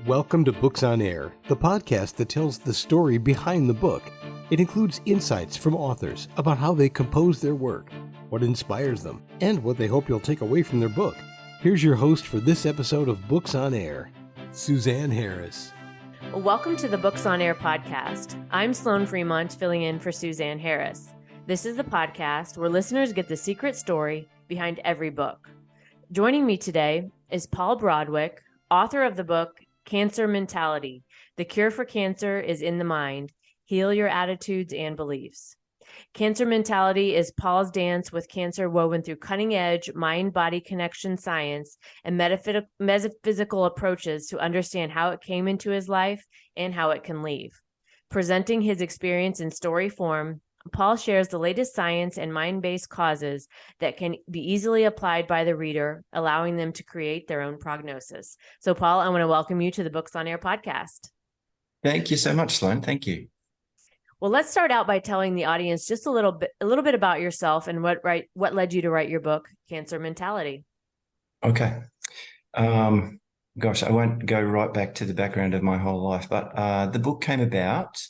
Welcome to Books on Air, the podcast that tells the story behind the book. It includes insights from authors about how they compose their work, what inspires them, and what they hope you'll take away from their book. Here's your host for this episode of Books on Air, Suzanne Harris. Welcome to the Books on Air podcast. I'm Sloan Fremont, filling in for Suzanne Harris. This is the podcast where listeners get the secret story behind every book. Joining me today is Paul Brodr, author of the book Cancer Mentality. The Cure for Cancer is in the Mind. Heal your attitudes and beliefs. Cancer Mentality is Paul's dance with cancer woven through cutting-edge mind-body connection science and metaphysical approaches to understand how it came into his life and how it can leave. Presenting his experience in story form, Paul shares the latest science and mind-based causes that can be easily applied by the reader, allowing them to create their own prognosis. So, Paul, I want to welcome you to the Books on Air podcast. Thank you so much, Sloan. Thank you. Well, let's start out by telling the audience just a little bit about yourself and what led you to write your book, Cancer Mentality. Okay. I won't go right back to the background of my whole life, but the book came about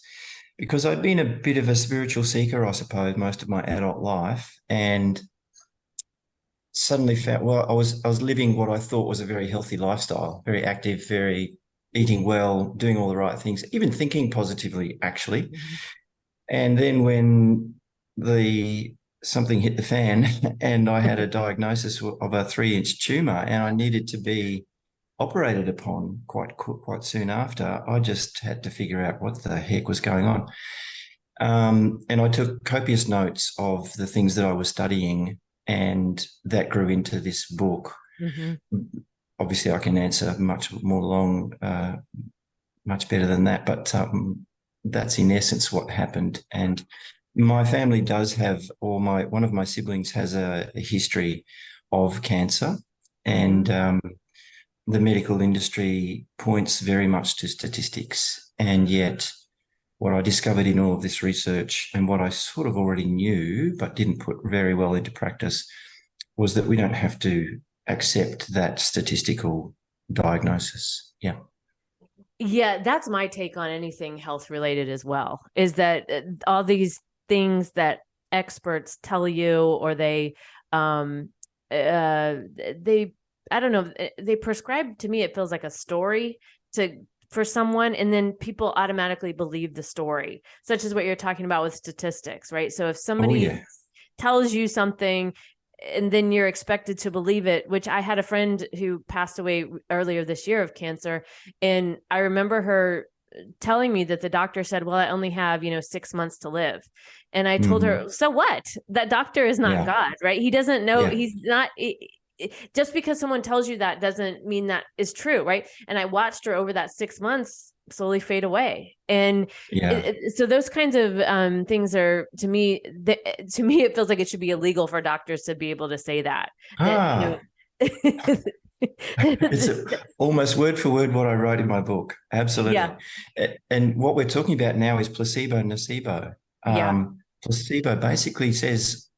because I'd been a bit of a spiritual seeker, I suppose, most of my adult life, and suddenly found, I was living what I thought was a very healthy lifestyle, very active, very eating well, doing all the right things, even thinking positively, actually. Mm-hmm. And then when something hit the fan and I had a diagnosis of a 3-inch tumor and I needed to be operated upon quite soon after, I just had to figure out what the heck was going on. And I took copious notes of the things that I was studying, and that grew into this book. Mm-hmm. Obviously, I can answer much better than that, but that's in essence what happened. And my family does have, one of my siblings has a history of cancer, and the medical industry points very much to statistics. And yet what I discovered in all of this research, and what I sort of already knew but didn't put very well into practice, was that we don't have to accept that statistical diagnosis. Yeah, that's my take on anything health related as well, is that all these things that experts tell you, or they I don't know, they prescribe, to me, it feels like a story for someone, and then people automatically believe the story, such as what you're talking about with statistics, right? So if somebody tells you something and then you're expected to believe it, which I had a friend who passed away earlier this year of cancer, and I remember her telling me that the doctor said, well, I only have, 6 months to live. And I told her, so what? That doctor is not God, right? He doesn't know, he's not... just because someone tells you that doesn't mean that is true, right? And I watched her over that 6 months slowly fade away. And so those kinds of things are, to me, it feels like it should be illegal for doctors to be able to say that. It's almost word for word what I wrote in my book. Absolutely. Yeah. And what we're talking about now is placebo, nocebo. Placebo basically says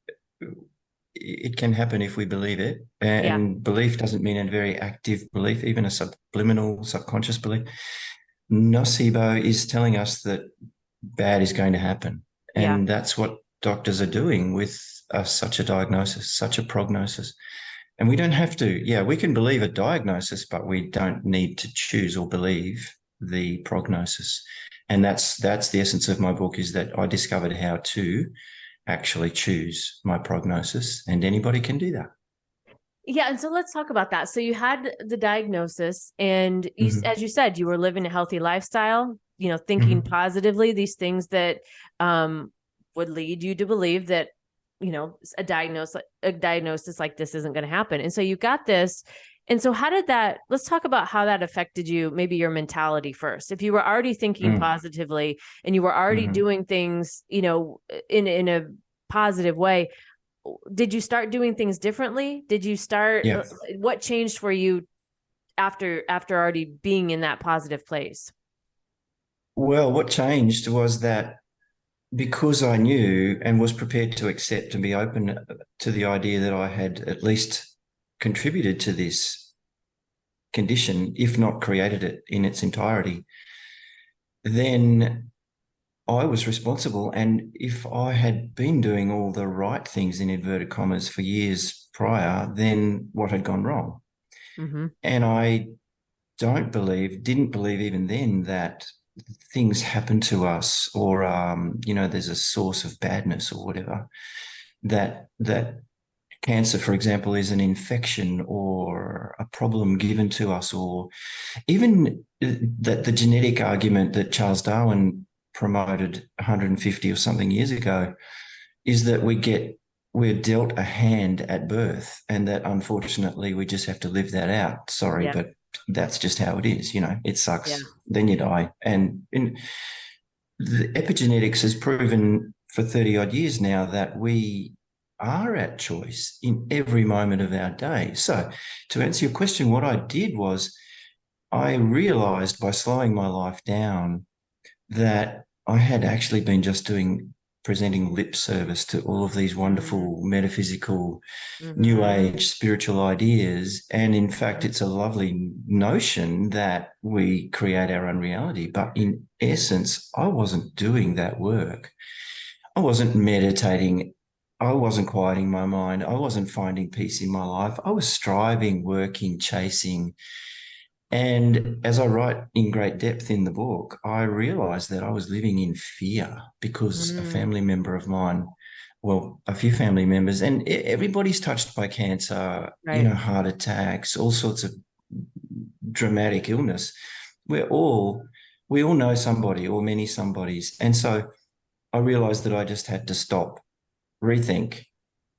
it can happen if we believe it. And belief doesn't mean a very active belief, even a subliminal, subconscious belief. Nocebo is telling us that bad is going to happen. And that's what doctors are doing with such a diagnosis, such a prognosis. And we don't have to, we can believe a diagnosis, but we don't need to choose or believe the prognosis. And that's the essence of my book, is that I discovered how to actually choose my prognosis, and anybody can do that. Yeah. And so let's talk about that. So you had the diagnosis, and you, as you said, you were living a healthy lifestyle, thinking positively, these things that would lead you to believe that, a diagnosis like this isn't going to happen. And so you got this. And so let's talk about how that affected you, maybe your mentality first. If you were already thinking positively and you were already doing things, in a positive way, did you start doing things differently? Did you start, what changed for you after already being in that positive place? Well, what changed was that because I knew and was prepared to accept and be open to the idea that I had at least contributed to this condition, if not created it in its entirety, then I was responsible. And if I had been doing all the right things, in inverted commas, for years prior, then what had gone wrong? Mm-hmm. And I didn't believe even then that things happen to us, or there's a source of badness or whatever. That cancer, for example, is an infection or a problem given to us, or even that the genetic argument that Charles Darwin promoted 150 or something years ago is that we're dealt a hand at birth, and that unfortunately we just have to live that out. Sorry, Yeah. but that's just how it is. It sucks. Yeah. Then you die. And the epigenetics has proven for 30 odd years now that we are at choice in every moment of our day. So to answer your question, what I did was I realized by slowing my life down that I had actually been just presenting lip service to all of these wonderful metaphysical, new age spiritual ideas. And in fact, it's a lovely notion that we create our own reality. But in essence, I wasn't doing that work. I wasn't meditating. I wasn't quieting my mind. I wasn't finding peace in my life. I was striving, working, chasing. And as I write in great depth in the book, I realized that I was living in fear because a family member of mine, well, a few family members, and everybody's touched by cancer, Right. Heart attacks, all sorts of dramatic illness. We all know somebody or many somebodies. And so I realized that I just had to stop, rethink,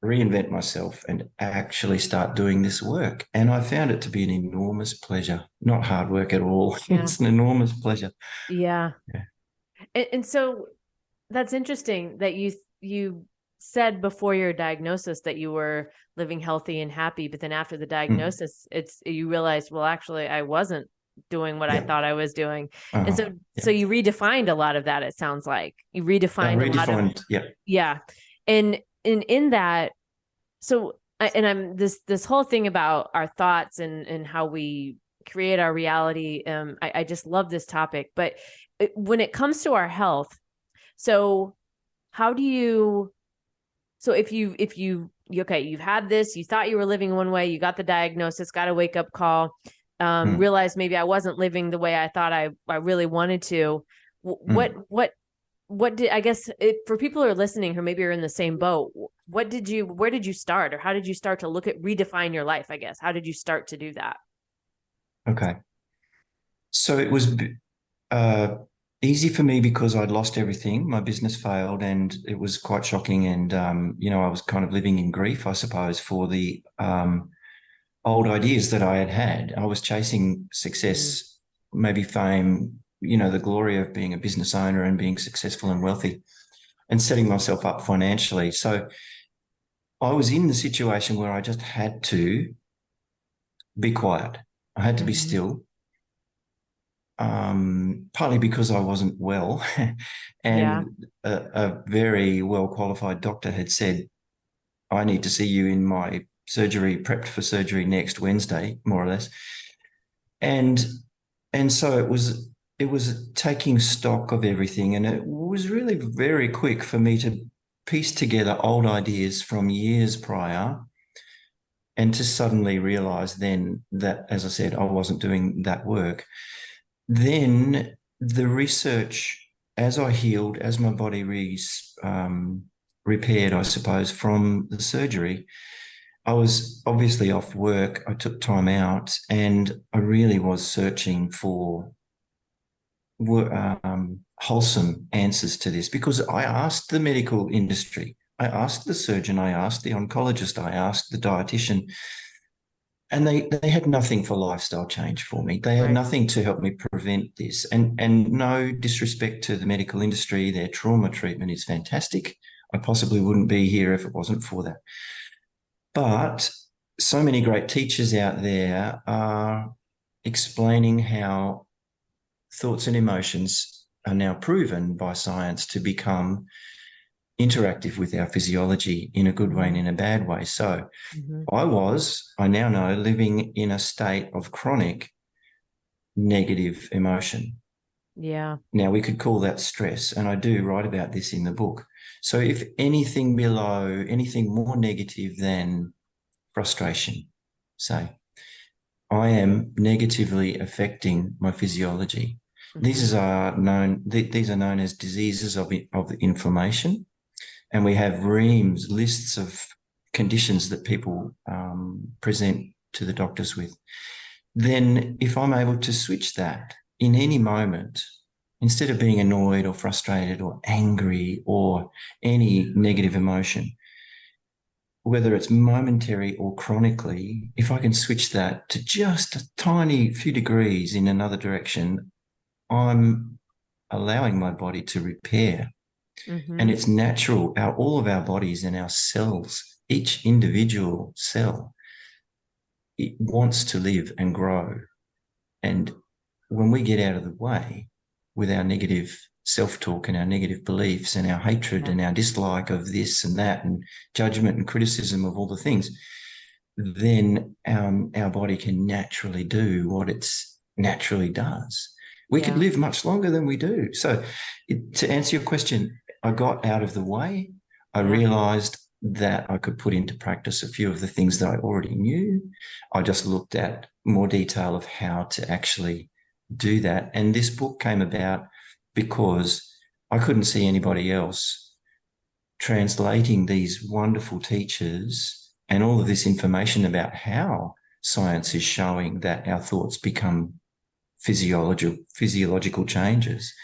reinvent myself, and actually start doing this work. And I found it to be an enormous pleasure, not hard work at all. Yeah. It's an enormous pleasure. Yeah. Yeah. And so that's interesting that you said before your diagnosis that you were living healthy and happy, but then after the diagnosis, you realized, well, actually, I wasn't doing what I thought I was doing. And so you redefined a lot of that. It sounds like you redefined a lot of, yeah. And in that, so I'm this whole thing about our thoughts and how we create our reality. I just love this topic, but when it comes to our health, so how do you, so if you've had this, you thought you were living one way, you got the diagnosis, got a wake up call, realized maybe I wasn't living the way I thought I really wanted to. What did, I guess, for people who are listening who maybe are in the same boat, where did you start, or how did you start to redefine your life? I guess, how did you start to do that? Okay. So it was easy for me because I'd lost everything. My business failed, and it was quite shocking. And, I was kind of living in grief, I suppose, for the old ideas that I had. I was chasing success, maybe fame, the glory of being a business owner and being successful and wealthy, and setting myself up financially. So I was in the situation where I just had to be quiet. I had to be still, partly because I wasn't well. And a very well-qualified doctor had said, I need to see you in my surgery, prepped for surgery next Wednesday, more or less. And so it was taking stock of everything. And it was really very quick for me to piece together old ideas from years prior, and to suddenly realize then that, as I said, I wasn't doing that work. Then the research, as I healed, as my body repaired, I suppose, from the surgery, I was obviously off work. I took time out, and I really was searching for wholesome answers to this, because I asked the medical industry, I asked the surgeon, I asked the oncologist, I asked the dietitian, and they had nothing for lifestyle change for me. They had nothing to help me prevent this. And no disrespect to the medical industry, their trauma treatment is fantastic. I possibly wouldn't be here if it wasn't for that. But so many great teachers out there are explaining how thoughts and emotions are now proven by science to become interactive with our physiology in a good way and in a bad way. So Mm-hmm. I now know, living in a state of chronic negative emotion. Yeah. Now, we could call that stress, and I do write about this in the book. So if anything more negative than frustration, say, I am negatively affecting my physiology. Mm-hmm. These are known as diseases of inflammation, and we have lists of conditions that people present to the doctors with. Then if I'm able to switch that in any moment, instead of being annoyed or frustrated or angry or any negative emotion, whether it's momentary or chronically, if I can switch that to just a tiny few degrees in another direction, I'm allowing my body to repair. Mm-hmm. And it's natural. All of our bodies and our cells, each individual cell, it wants to live and grow. And when we get out of the way with our negative self-talk and our negative beliefs and our hatred and our dislike of this and that and judgment and criticism of all the things, then our body can naturally do what it naturally does. We could live much longer than we do. So to answer your question, I got out of the way. I realized that I could put into practice a few of the things that I already knew. I just looked at more detail of how to actually do that. And this book came about because I couldn't see anybody else translating these wonderful teachers and all of this information about how science is showing that our thoughts become physiological changes.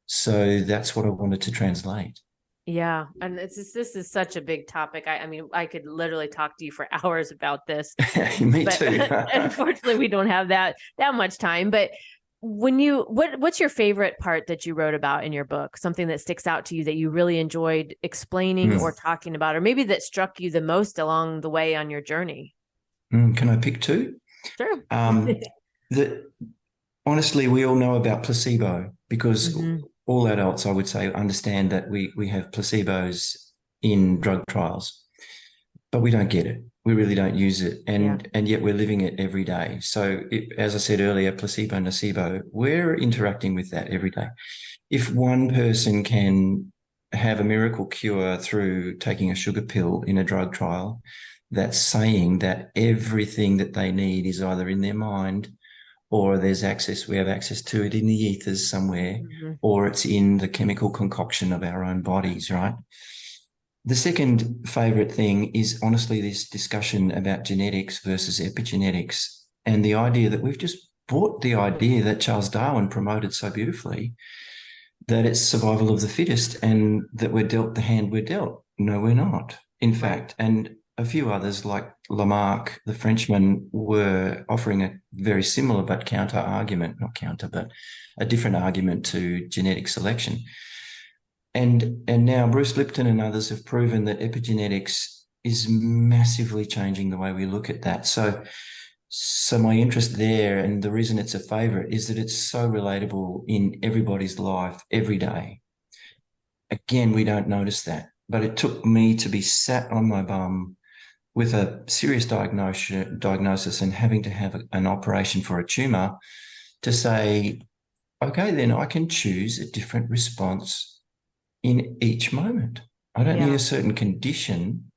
So that's what I wanted to translate. Yeah. And this is such a big topic. I mean, I could literally talk to you for hours about this. Me but too. Unfortunately, we don't have that much time. But what's your favorite part that you wrote about in your book? Something that sticks out to you that you really enjoyed explaining or talking about, or maybe that struck you the most along the way on your journey? Can I pick two? Sure. Honestly, we all know about placebo because all adults, I would say, understand that we have placebos in drug trials, but we don't get it. We really don't use it. And yet we're living it every day. So as I said earlier, placebo, nocebo, we're interacting with that every day. If one person can have a miracle cure through taking a sugar pill in a drug trial, that's saying that everything that they need is either in their mind, or we have access to it in the ethers somewhere, or it's in the chemical concoction of our own bodies, right? The second favorite thing is honestly this discussion about genetics versus epigenetics, and the idea that we've just bought the idea that Charles Darwin promoted so beautifully, that it's survival of the fittest and that we're dealt the hand we're dealt. No, we're not, in fact. And a few others like Lamarck, the Frenchman, were offering a very similar but a different argument to genetic selection. And now Bruce Lipton and others have proven that epigenetics is massively changing the way we look at that. So my interest there, and the reason it's a favorite, is that it's so relatable in everybody's life every day. Again, we don't notice that, but it took me to be sat on my bum with a serious diagnosis and having to have an operation for a tumor to say, okay, then I can choose a different response in each moment. I don't need a certain condition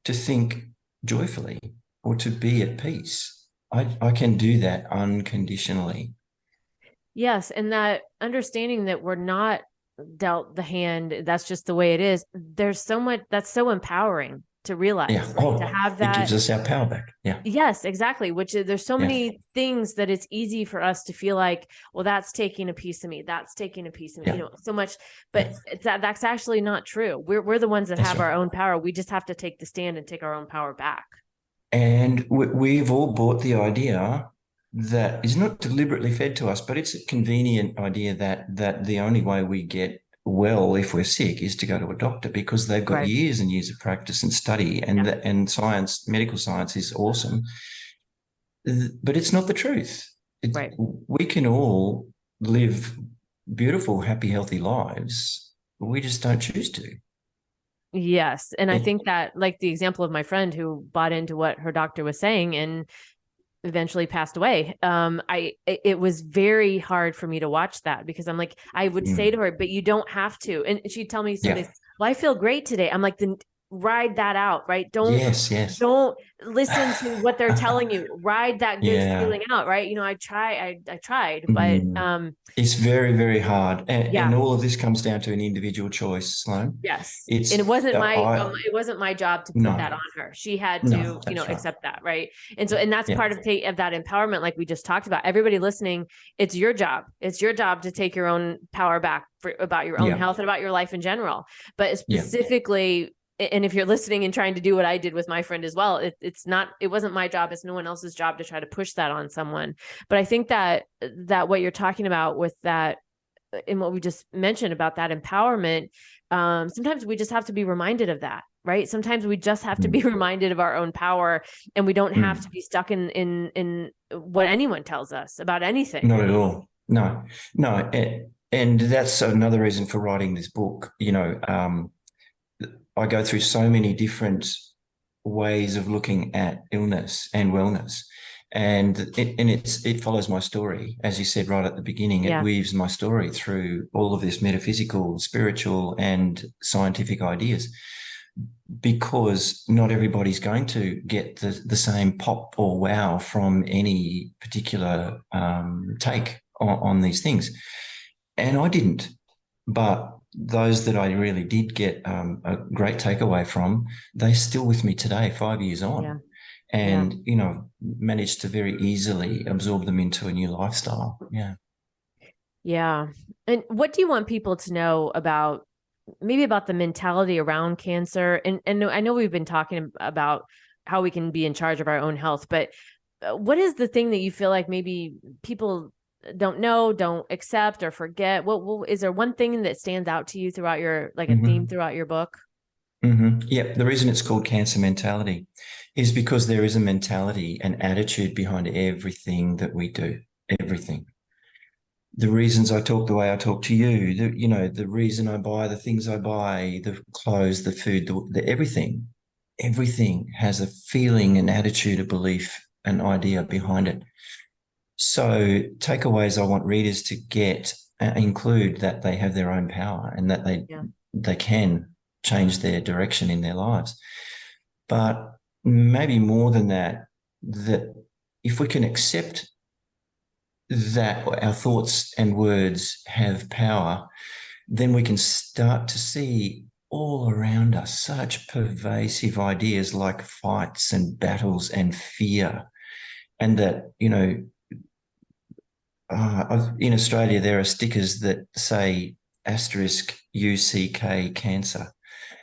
to think joyfully or to be at peace. I can do that unconditionally. Yes. And that understanding that we're not dealt the hand, that's just the way it is. There's so much that's so empowering to realize, to have that. It gives us our power back. Yeah. Yes, exactly. Which there's so many things that it's easy for us to feel like, well, that's taking a piece of me. That's taking a piece of me, so much, but that's actually not true. We're the ones that have our own power. We just have to take the stand and take our own power back. And we've all bought the idea that is not deliberately fed to us, but it's a convenient idea that the only way we get well if we're sick is to go to a doctor because they've got years and years of practice and study, and science, medical science is awesome. But it's not the truth. We can all live beautiful, happy, healthy lives. We just don't choose to. Yes. And I It- think that, like the example of my friend who bought into what her doctor was saying and eventually passed away. It was very hard for me to watch that, because I'm like, I would say to her, but you don't have to. And she'd tell me some days, yeah. well, I feel great today. I'm like, then ride that out, right? Yes, yes. Don't listen to what they're telling you. Ride that good Yeah. feeling out, right? I tried, but Mm. It's very, very hard. And yeah. all of this comes down to an individual choice, Sloan. Yes. And It's, it wasn't my job to put that no, on her. She had no, to, that's right. accept that. Right. And so, and that's Yeah, part of that empowerment, like we just talked about. Everybody listening, it's your job. It's your job to take your own power back about your own yeah, health and about your life in general. But yeah. specifically, and if you're listening and trying to do what I did with my friend as well, it wasn't my job. It's no one else's job to try to push that on someone. But I think that what you're talking about with that, in what we just mentioned about that empowerment, sometimes we just have to be reminded of that, right? Sometimes we just have to be Mm, reminded of our own power, and we don't have to mm. be stuck in what anyone tells us about anything. Not at all. No, no. And that's another reason for writing this book. I go through so many different ways of looking at illness and wellness. And it follows my story. As you said right at the beginning, it Yeah. weaves my story through all of this metaphysical, spiritual, and scientific ideas, because not everybody's going to get the same pop or wow from any particular take on these things. And I didn't. But those that I really did get a great takeaway from, they're still with me today, 5 years on. Yeah. And, managed to very easily absorb them into a new lifestyle. Yeah. Yeah. And what do you want people to know about, maybe about the mentality around cancer? And I know we've been talking about how we can be in charge of our own health, but what is the thing that you feel like maybe people don't know, don't accept, or forget? What is there one thing that stands out to you throughout your, like a theme throughout your book? Yeah. The reason it's called cancer mentality is because there is a mentality and attitude behind everything that we do, everything. The reasons I talk the way I talk to you, the reason I buy the things I buy, the clothes, the food, everything has a feeling, an attitude, a belief, an idea behind it. So takeaways I want readers to get include that they have their own power and that they can change their direction in their lives. But maybe more than that, that if we can accept that our thoughts and words have power, then we can start to see all around us such pervasive ideas like fights and battles and fear. And that, in Australia, there are stickers that say asterisk UCK cancer.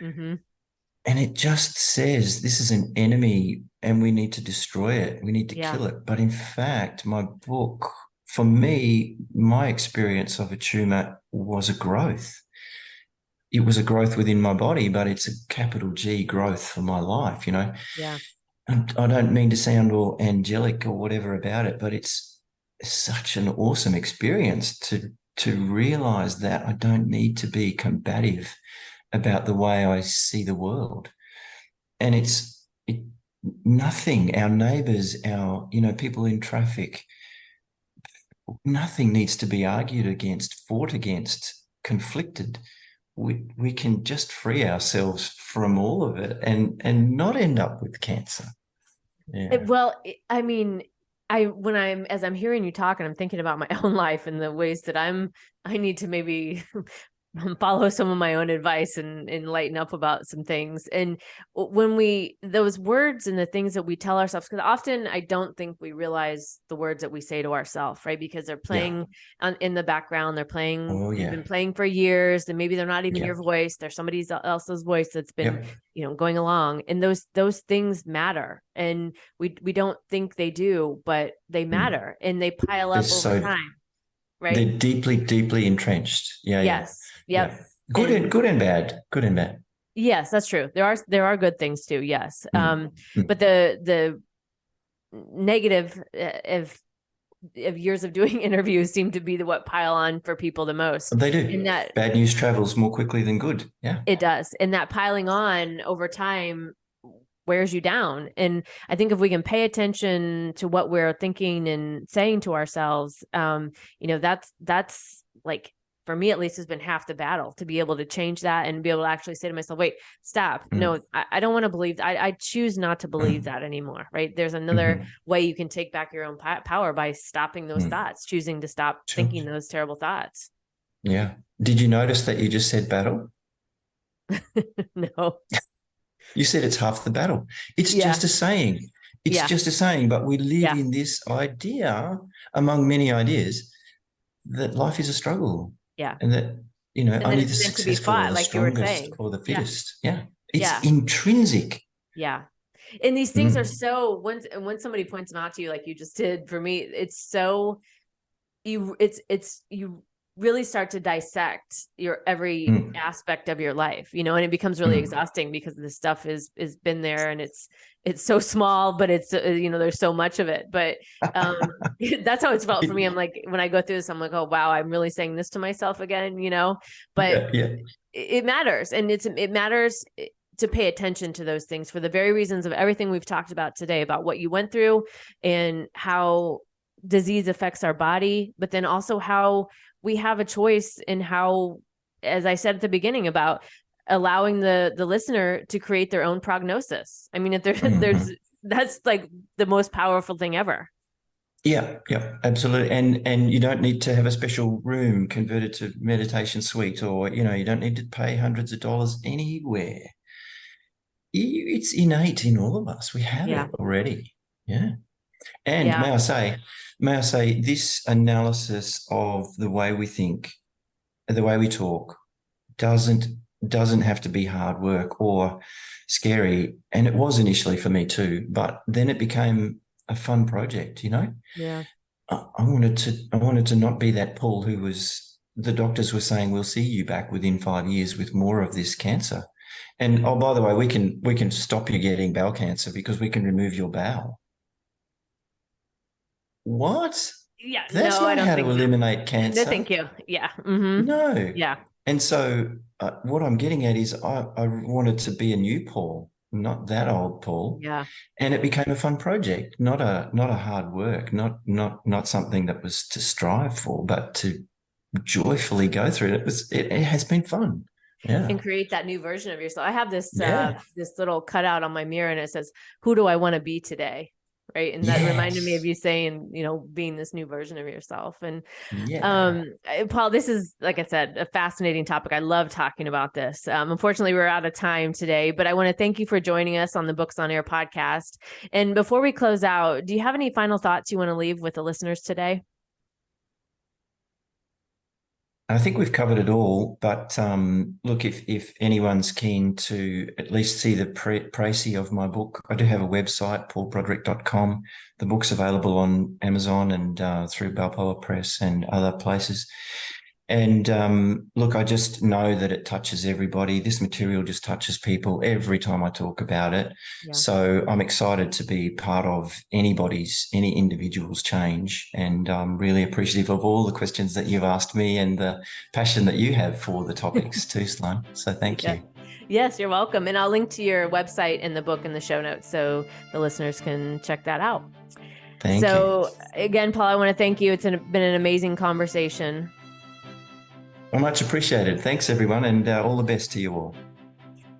Mm-hmm. And it just says this is an enemy and we need to destroy it. We need to Yeah. kill it. But in fact, my book, for me, my experience of a tumor was a growth. It was a growth within my body, but it's a capital G growth for my life, Yeah. And I don't mean to sound all angelic or whatever about it, but it's such an awesome experience to realize that I don't need to be combative about the way I see the world. And nothing, our neighbors, our, people in traffic, nothing needs to be argued against, fought against, conflicted. We can just free ourselves from all of it and not end up with cancer. Yeah. I mean, as I'm hearing you talk and I'm thinking about my own life and the ways that I need to maybe follow some of my own advice and lighten up about some things. And when those words and the things that we tell ourselves, because often I don't think we realize the words that we say to ourselves, right? Because they're playing in the background, they're playing, they've been playing for years, and maybe they're not even your voice. They're somebody else's voice that's been, going along. And those things matter. And we don't think they do, but they matter and they pile up over time. Right. They're deeply, deeply entrenched. Yeah. Yes. Yeah. Yep. Good and bad. Good and bad. Yes, that's true. There are good things too. Yes. But the negative, if of years of doing interviews seem to be what pile on for people the most. They do. And that bad news travels more quickly than good. Yeah. it does. And that piling on over time wears you down. And I think if we can pay attention to what we're thinking and saying to ourselves, that's like, for me at least, has been half the battle, to be able to change that and be able to actually say to myself, wait, stop. No, I don't want to believe that. I choose not to believe that anymore. Right. There's another way you can take back your own power by stopping those thoughts, choosing to stop thinking those terrible thoughts. Yeah. Did you notice that you just said battle? No. You said it's half the battle. It's just a saying. It's just a saying, but we live in this idea, among many ideas, that life is a struggle. Yeah. And that, only the successful or the strongest or the fittest. Yeah. It's intrinsic. Yeah. And these things are so, when somebody points them out to you, like you just did for me, it's so, you really start to dissect your every aspect of your life, and it becomes really exhausting because this stuff is been there, and it's so small, but it's, there's so much of it, but that's how it's felt for me. I'm like, when I go through this, I'm like, oh, wow, I'm really saying this to myself again, but it matters. And it matters to pay attention to those things for the very reasons of everything we've talked about today, about what you went through and how disease affects our body, but then also how we have a choice in how, as I said at the beginning, about allowing the listener to create their own prognosis. I mean, if that's like the most powerful thing ever. Yeah, absolutely. And you don't need to have a special room converted to meditation suite, or, you don't need to pay hundreds of dollars anywhere. It's innate in all of us. We have it already. Yeah. And may I say, this analysis of the way we think, the way we talk, doesn't have to be hard work or scary. And it was initially for me too, but then it became a fun project, Yeah. I wanted to not be that Paul who the doctors were saying, we'll see you back within 5 years with more of this cancer. And, oh, by the way, we can stop you getting bowel cancer because we can remove your bowel. What? Yeah. That's not how to eliminate cancer. No, thank you. Yeah. Mm-hmm. No. Yeah. And so what I'm getting at is I wanted to be a new Paul, not that old Paul. Yeah. And it became a fun project, not a hard work, not something that was to strive for, but to joyfully go through it. It has been fun. Yeah. And create that new version of yourself. I have this this little cutout on my mirror, and it says, "Who do I want to be today?" Right. And that reminded me of you saying, being this new version of yourself. And Paul, this is, like I said, a fascinating topic. I love talking about this. Unfortunately, we're out of time today, but I want to thank you for joining us on the Books on Air podcast. And before we close out, do you have any final thoughts you want to leave with the listeners today? I think we've covered it all, but look, if anyone's keen to at least see the précis of my book, I do have a website, paulbrodrick.com. The book's available on Amazon and through Balboa Press and other places. And look, I just know that it touches everybody. This material just touches people every time I talk about it. Yeah. So I'm excited to be part of any individual's change, and I'm really appreciative of all the questions that you've asked me and the passion that you have for the topics too, Sloan. So thank you. Yes, you're welcome. And I'll link to your website and the book in the show notes so the listeners can check that out. Thank you. So again, Paul, I want to thank you. It's been an amazing conversation. Well, much appreciated. Thanks, everyone, and all the best to you all.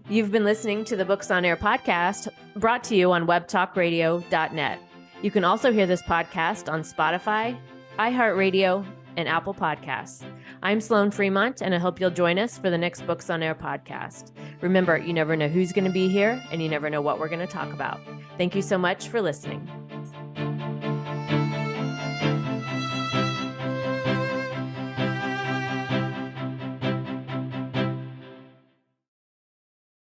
You've been listening to the Books on Air podcast, brought to you on webtalkradio.net. You can also hear this podcast on Spotify, iHeartRadio, and Apple Podcasts. I'm Sloan Fremont, and I hope you'll join us for the next Books on Air podcast. Remember, you never know who's going to be here, and you never know what we're going to talk about. Thank you so much for listening.